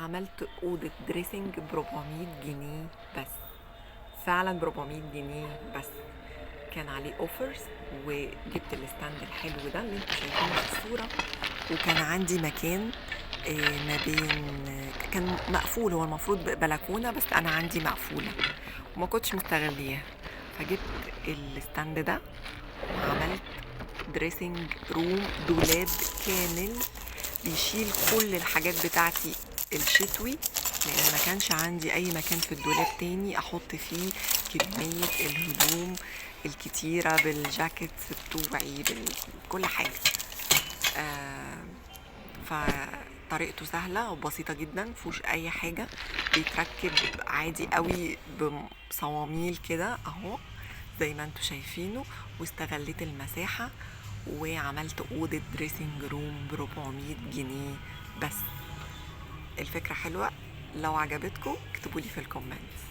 عملت أوضة دريسنج ب400 جنيه بس. فعلا ب400 جنيه بس. كان عليه اوفرز وجبت الستاند الحلو ده اللي انتوا شايفينه في الصورة، وكان عندي مكان ما بين كان مقفول، هو المفروض بلكونة بس انا عندي مقفولة وما كنتش مستغليها، فجبت الستاند ده وعملت دريسنج روم، دولاب كامل بيشيل كل الحاجات بتاعتي الشتوي، لان ما كانش عندي اي مكان في الدولاب تاني احط فيه كمية الهدوم الكتيرة بالجاكيتس بتوعي بكل حاجة. آه فطريقته سهلة وبسيطة جدا، مفيهوش اي حاجة، بيتركب عادي قوي بصواميل كده اهو زي ما انتوا شايفينه. واستغليت المساحة وعملت أوضة دريسنج روم ب400 جنيه بس. الفكرة حلوة، لو عجبتكم اكتبولي في الكومنتس.